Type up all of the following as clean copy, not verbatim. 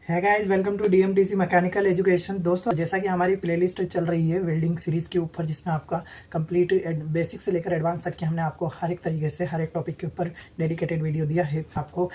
है guys, welcome to DMTC mechanical education. दोस्तों, जैसा कि हमारी प्लेलिस्ट चल रही है वेल्डिंग सीरीज़ के ऊपर, जिसमें आपका कंप्लीट बेसिक से लेकर एडवांस तक के हमने आपको हर एक तरीके से हर एक टॉपिक के ऊपर डेडिकेटेड वीडियो दिया है। आपको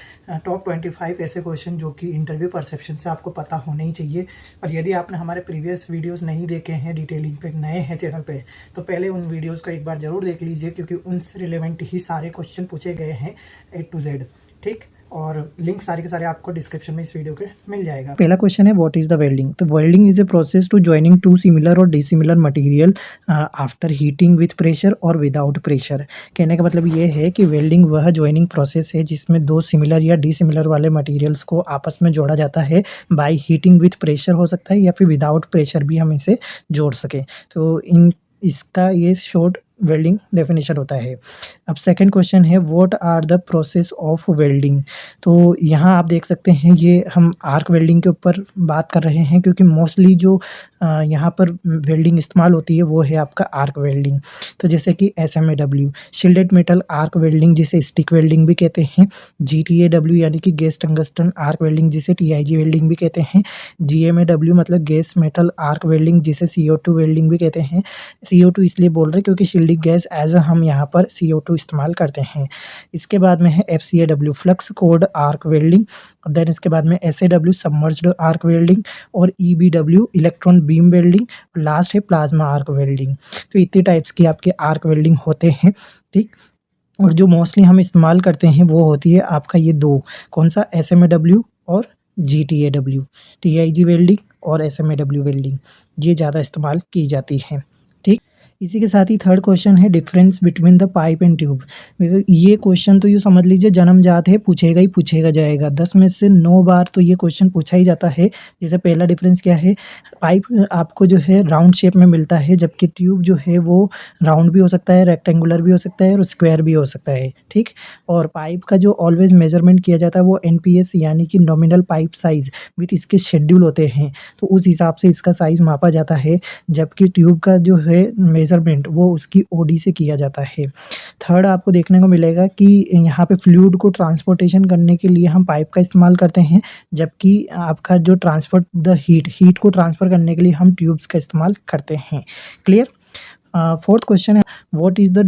टॉप 25 ऐसे क्वेश्चन जो कि इंटरव्यू परसेप्शन से आपको पता होने ही चाहिए। और यदि आपने हमारे प्रीवियस वीडियोज़ नहीं देखे हैं, डिटेलिंग पे नए हैं चैनल पर, तो पहले उन वीडियोज़ को एक बार ज़रूर देख लीजिए, क्योंकि उनसे रिलेवेंट ही सारे क्वेश्चन पूछे गए हैं A to Z। ठीक, और लिंक सारे के सारे आपको डिस्क्रिप्शन में इस वीडियो के मिल जाएगा। पहला क्वेश्चन है, व्हाट इज द वेल्डिंग। तो welding is a process to joining two similar और dissimilar material after heating with pressure और विदाउट प्रेशर। कहने का मतलब ये है कि वेल्डिंग वह जॉइनिंग प्रोसेस है जिसमें दो सिमिलर या डिसिमिलर वाले मटेरियल्स को आपस में जोड़ा जाता है बाय हीटिंग विथ प्रेशर हो सकता है, या फिर विदाउट प्रेशर भी हम इसे जोड़ सकें। तो इसका ये शॉर्ट वेल्डिंग डेफिनेशन होता है। अब सेकंड क्वेश्चन है, what are the process of welding. तो यहाँ आप देख सकते हैं, ये हम आर्क वेल्डिंग के ऊपर बात कर रहे हैं, क्योंकि मोस्टली जो यहाँ पर वेल्डिंग इस्तेमाल होती है वो है आपका आर्क वेल्डिंग। तो जैसे कि SMAW शिल्डेड मेटल आर्क वेल्डिंग, जिसे स्टिक वेल्डिंग भी कहते हैं। GTAW यानी कि गैस टंगस्टन आर्क वेल्डिंग, जिसे TIG वेल्डिंग भी कहते हैं। GMAW मतलब गैस मेटल आर्क वेल्डिंग, जिसे CO2 वेल्डिंग भी कहते हैं। CO2 इसलिए बोल रहे हैं क्योंकि शिल्डिंग गैस एज हम यहाँ पर CO2 इस्तेमाल करते हैं। इसके बाद में है FCAW flux cored arc welding. Then इसके बाद में SAW सबमर्ज्ड आर्क वेल्डिंग, और EBW electron beam welding. Last है प्लाज्मा आर्क वेल्डिंग। तो इतने टाइप्स की आपके आर्क वेल्डिंग होते हैं। ठीक, और जो मोस्टली हम इस्तेमाल करते हैं वो होती है आपका ये दो, कौन सा, SMAW और GTAW, TIG वेल्डिंग और SMAW वेल्डिंग, ये ज़्यादा इस्तेमाल की जाती हैं। ठीक, इसी के साथ ही थर्ड क्वेश्चन है, difference between the pipe and tube. ये क्वेश्चन तो यूँ समझ लीजिए जन्मजात है, पूछेगा ही पूछेगा जाएगा। 10 में से 9 बार तो ये क्वेश्चन पूछा ही जाता है। जैसे पहला डिफरेंस क्या है, पाइप आपको जो है राउंड शेप में मिलता है, जबकि ट्यूब जो है वो राउंड भी हो सकता है, रेक्टेंगुलर भी हो सकता है और स्क्वायर भी हो सकता है। ठीक, और पाइप का जो ऑलवेज मेजरमेंट किया जाता है वो NPS यानी कि नॉमिनल पाइप साइज विथ इसके शेड्यूल होते हैं, तो उस हिसाब से इसका साइज़ मापा जाता है। जबकि ट्यूब का जो है मेजरमेंट वो उसकी OD से किया जाता है। थर्ड आपको देखने को मिलेगा कि यहाँ पे फ्लूइड को ट्रांसपोर्टेशन करने के लिए हम पाइप का इस्तेमाल करते हैं, जबकि आपका जो ट्रांसपोर्ट द हीट को ट्रांसफ़र करने के लिए हम ट्यूब्स का इस्तेमाल करते हैं। क्लियर। फोर्थ क्वेश्चन है, what is the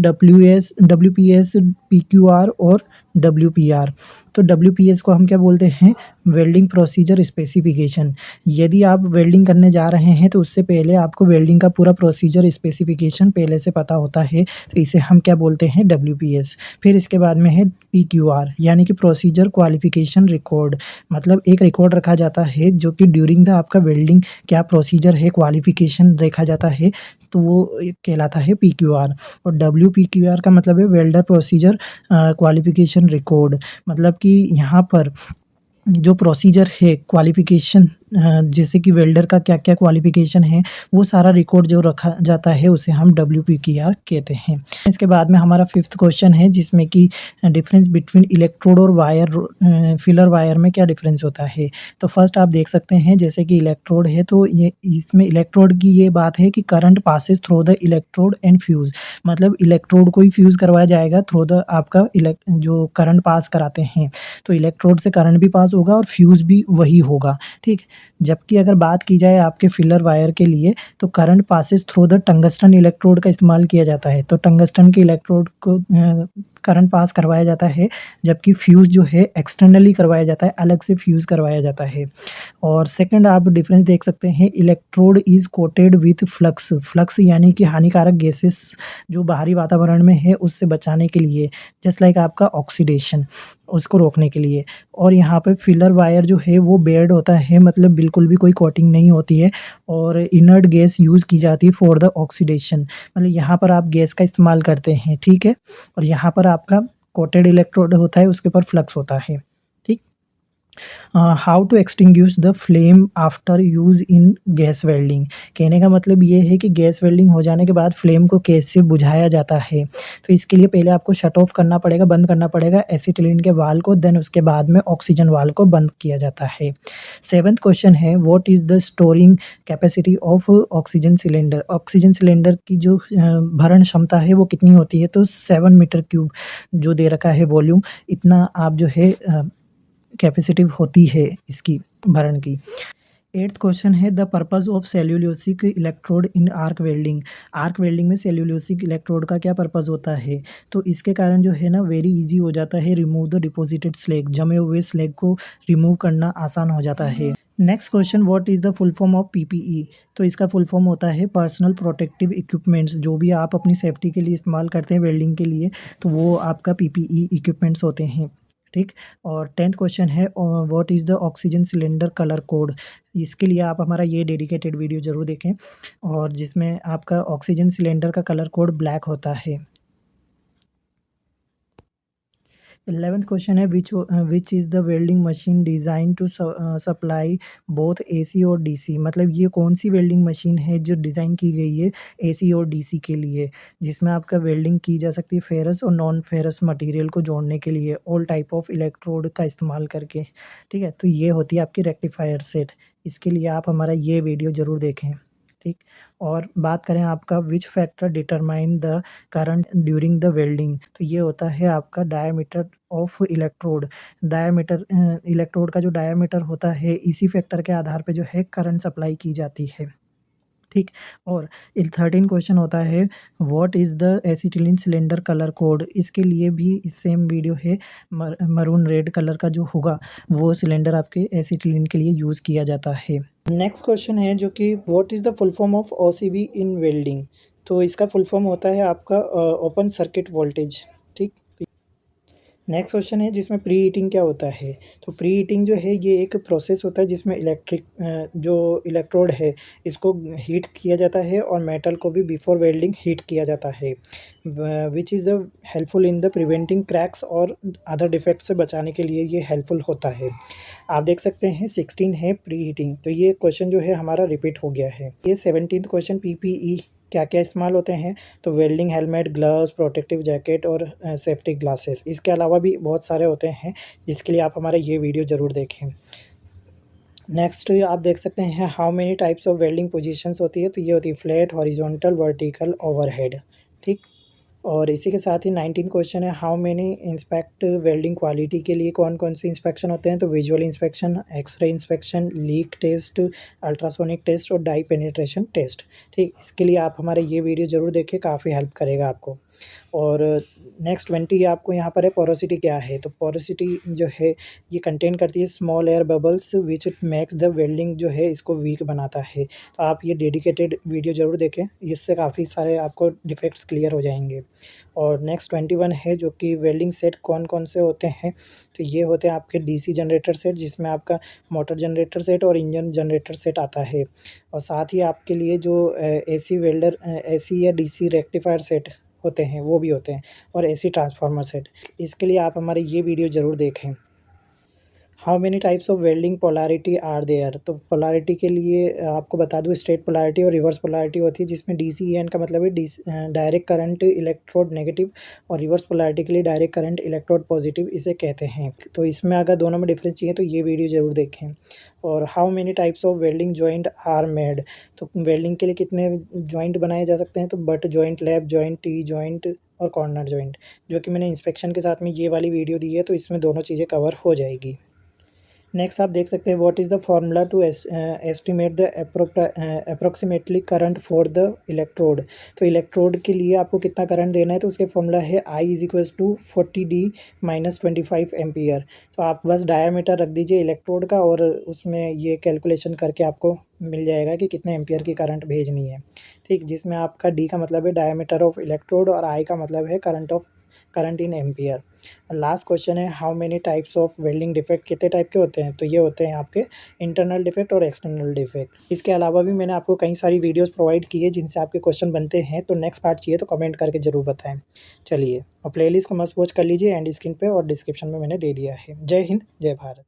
WPS PQR और WPR। तो WPS को हम क्या बोलते हैं, वेल्डिंग प्रोसीजर स्पेसिफिकेशन। यदि आप वेल्डिंग करने जा रहे हैं तो उससे पहले आपको वेल्डिंग का पूरा प्रोसीजर स्पेसिफिकेशन पहले से पता होता है, तो इसे हम क्या बोलते हैं, WPS। फिर इसके बाद में है PQR यानी कि प्रोसीजर क्वालिफिकेशन रिकॉर्ड, मतलब एक रिकॉर्ड रखा जाता है जो कि ड्यूरिंग द आपका वेल्डिंग क्या प्रोसीजर है, क्वालिफिकेशन देखा जाता है, तो वो कहलाता है PQR। और WPQR का मतलब है वेल्डर प्रोसीजर क्वालिफिकेशन रिकॉर्ड, मतलब कि यहाँ पर जो प्रोसीजर है क्वालिफिकेशन, जैसे कि वेल्डर का क्या क्या क्वालिफिकेशन है, वो सारा रिकॉर्ड जो रखा जाता है उसे हम WPQR कहते हैं। इसके बाद में हमारा फिफ्थ क्वेश्चन है, जिसमें कि डिफरेंस बिटवीन इलेक्ट्रोड और वायर, फिलर वायर में क्या डिफरेंस होता है। तो फर्स्ट आप देख सकते हैं, जैसे कि इलेक्ट्रोड है तो ये इसमें इलेक्ट्रोड की ये बात है कि current passes through the electrode and fuse, मतलब इलेक्ट्रोड को ही फ्यूज़ करवाया जाएगा थ्रू द आपका जो करंट पास कराते हैं, तो इलेक्ट्रोड से करंट भी पास होगा और फ्यूज़ भी वही होगा। ठीक, जबकि अगर बात की जाए आपके फिलर वायर के लिए, तो current passes through the tungsten electrode का इस्तेमाल किया जाता है। तो टंगस्टन के इलेक्ट्रोड को करंट पास करवाया जाता है, जबकि फ्यूज़ जो है एक्सटर्नली करवाया जाता है, अलग से फ्यूज़ करवाया जाता है। और सेकंड आप डिफरेंस देख सकते हैं, electrode is coated with flux. Flux यानी कि हानिकारक गैसेस जो बाहरी वातावरण में है उससे बचाने के लिए, जस्ट लाइक आपका ऑक्सीडेशन, उसको रोकने के लिए। और यहाँ पे फिलर वायर जो है वो बेयर्ड होता है, मतलब बिल्कुल भी कोई कोटिंग नहीं होती है, और इनर्ट गैस यूज़ की जाती है फॉर द ऑक्सीडेशन, मतलब यहाँ पर आप गैस का इस्तेमाल करते हैं। ठीक है, और यहाँ पर आपका कोटेड इलेक्ट्रोड होता है, उसके ऊपर फ्लक्स होता है। ठीक, how to extinguish the flame after use in gas welding. कहने का मतलब ये है कि गैस वेल्डिंग हो जाने के बाद फ्लेम को कैसे बुझाया जाता है। तो इसके लिए पहले आपको शट ऑफ करना पड़ेगा, बंद करना पड़ेगा एसीटिलीन के वाल्व को, देन उसके बाद में ऑक्सीजन वाल्व को बंद किया जाता है। सेवंथ क्वेश्चन है, what is the storing capacity of oxygen cylinder. Oxygen cylinder की जो भरण क्षमता है वो कितनी होती है, तो 7 मीटर क्यूब जो दे रखा है वॉल्यूम, इतना आप जो है कैपेसिटी होती है इसकी। भरण की। 8th क्वेश्चन है the purpose of cellulosic electrode in arc welding. Arc welding में सेल्यूलोसिक इलेक्ट्रोड का क्या पर्पस होता है? तो इसके कारण जो है ना वेरी इजी हो जाता है रिमूव द डिपॉजिटेड स्लैग, जमे हुए स्लैग को रिमूव करना आसान हो जाता है। Next question what is the full form of PPE. तो इसका फुल फॉर्म होता है पर्सनल प्रोटेक्टिव इक्विपमेंट्स। जो भी आप अपनी सेफ्टी के लिए इस्तेमाल करते हैं वेल्डिंग के लिए, तो वो आपका पीपीई इक्विपमेंट्स होते हैं। ठीक। और 10th क्वेश्चन है what is the oxygen cylinder colour code. इसके लिए आप हमारा ये डेडिकेटेड वीडियो ज़रूर देखें, और जिसमें आपका ऑक्सीजन सिलेंडर का कलर कोड ब्लैक होता है। 11th क्वेश्चन है which is the welding machine design to supply both AC और डीसी। मतलब ये कौन सी वेल्डिंग मशीन है जो डिज़ाइन की गई है एसी और डीसी के लिए, जिसमें आपका वेल्डिंग की जा सकती है फेरस और नॉन फेरस मटेरियल को जोड़ने के लिए ऑल टाइप ऑफ इलेक्ट्रोड का इस्तेमाल करके। ठीक है, तो ये होती है आपकी रेक्टिफायर सेट। इसके लिए आप हमारा ये वीडियो ज़रूर देखें। ठीक। और बात करें आपका which factor determine the current during the welding, तो ये होता है आपका diameter of electrode. Diameter electrode का जो डायमीटर होता है, इसी फैक्टर के आधार पे जो है करंट सप्लाई की जाती है। ठीक। और 13 क्वेश्चन होता है what is the acetylene cylinder colour code. इसके लिए भी सेम वीडियो है। मरून रेड कलर का जो होगा वो सिलेंडर आपके एसिटिलीन के लिए यूज़ किया जाता है। नेक्स्ट क्वेश्चन है जो कि what is the full form of OCB in welding. तो इसका फुल फॉर्म होता है आपका ओपन सर्किट वोल्टेज। ठीक। नेक्स्ट क्वेश्चन है जिसमें प्री हीटिंग क्या होता है। तो प्री हीटिंग जो है ये एक प्रोसेस होता है जिसमें जो इलेक्ट्रोड है इसको हीट किया जाता है और मेटल को भी बिफोर वेल्डिंग हीट किया जाता है, which is the helpful in the preventing cracks और अदर डिफेक्ट से बचाने के लिए ये हेल्पफुल होता है। आप देख सकते हैं 16 है प्री हीटिंग। तो ये क्वेश्चन जो है हमारा रिपीट हो गया है। ये 17th क्वेश्चन पीपीई क्या क्या इस्तेमाल होते हैं। तो welding helmet, gloves, protective jacket और सेफ्टी ग्लासेस। इसके अलावा भी बहुत सारे होते हैं जिसके लिए आप हमारा ये वीडियो ज़रूर देखें। नेक्स्ट आप देख सकते हैं how many types of welding positions होती है। तो ये होती है फ्लैट, हॉरिजॉन्टल, वर्टिकल, ओवरहेड। ठीक। और इसी के साथ ही 19 क्वेश्चन है how many inspect welding quality के लिए कौन कौन से इंस्पेक्शन होते हैं। तो visual inspection, x ray inspection, leak test, ultrasonic test और डाई पेनिट्रेशन टेस्ट। ठीक। इसके लिए आप हमारे ये वीडियो ज़रूर देखें, काफ़ी हेल्प करेगा आपको। और नेक्स्ट 20 आपको यहाँ पर है पोरोसिटी क्या है। तो पोरोसिटी जो है ये कंटेन करती है small air bubbles which makes the welding जो है इसको वीक बनाता है। तो आप ये डेडिकेटेड वीडियो ज़रूर देखें, इससे काफ़ी सारे आपको डिफेक्ट्स क्लियर हो जाएंगे। और नेक्स्ट 21 है जो कि वेल्डिंग सेट कौन कौन से होते हैं। तो ये होते हैं आपके डीसी जनरेटर सेट जिसमें आपका मोटर जनरेटर सेट और इंजन जनरेटर सेट आता है। और साथ ही आपके लिए जो एसी या डीसी रेक्टिफायर सेट होते हैं वो भी होते हैं, और एसी ट्रांसफार्मर सेट। इसके लिए आप हमारे ये वीडियो ज़रूर देखें। How many types of welding polarity are there. तो पोलैरिटी के लिए आपको बता दूं स्ट्रेट पोलैरिटी और रिवर्स पोलैरिटी होती है, जिसमें डीसीईएन का मतलब है डायरेक्ट करंट इलेक्ट्रोड नेगेटिव, और रिवर्स पोलैरिटी के लिए डायरेक्ट करंट इलेक्ट्रोड पॉजिटिव इसे कहते हैं। तो इसमें अगर दोनों में डिफरेंस चाहिए तो ये वीडियो ज़रूर देखें। और how many types of welding joint are made. तो वेल्डिंग के लिए कितने जॉइंट बनाए जा सकते हैं। तो butt joint, lap joint, T joint और कॉर्नर जॉइंट, जो कि मैंने इंस्पेक्शन के साथ में ये वाली वीडियो दी है, तो इसमें दोनों चीज़ें कवर हो जाएगी। नेक्स्ट आप देख सकते हैं what is the formula to estimate the approximately current for the electrode. तो इलेक्ट्रोड के लिए आपको कितना करंट देना है, तो उसके फॉर्मूला है I is equals to 40D minus 25 ampere. तो आप बस डायामीटर रख दीजिए इलेक्ट्रोड का, और उसमें ये कैलकुलेशन करके आपको मिल जाएगा कि कितने एम्पियर की करंट भेजनी है। ठीक। जिसमें आपका D का मतलब है डायामीटर ऑफ इलेक्ट्रोड और I का मतलब है current in ampere. Last question है how many types of welding defect, कितने टाइप के होते हैं। तो ये होते हैं आपके इंटरनल डिफेक्ट और एक्सटर्नल डिफेक्ट। इसके अलावा भी मैंने आपको कई सारी वीडियोस प्रोवाइड की है जिनसे आपके क्वेश्चन बनते हैं। तो नेक्स्ट पार्ट चाहिए तो कमेंट करके ज़रूर बताएं। चलिए, और प्लेलिस्ट को मस्ट वॉच कर लीजिए एंड स्क्रीन पे और डिस्क्रिप्शन में मैंने दे दिया है। जय हिंद, जय भारत।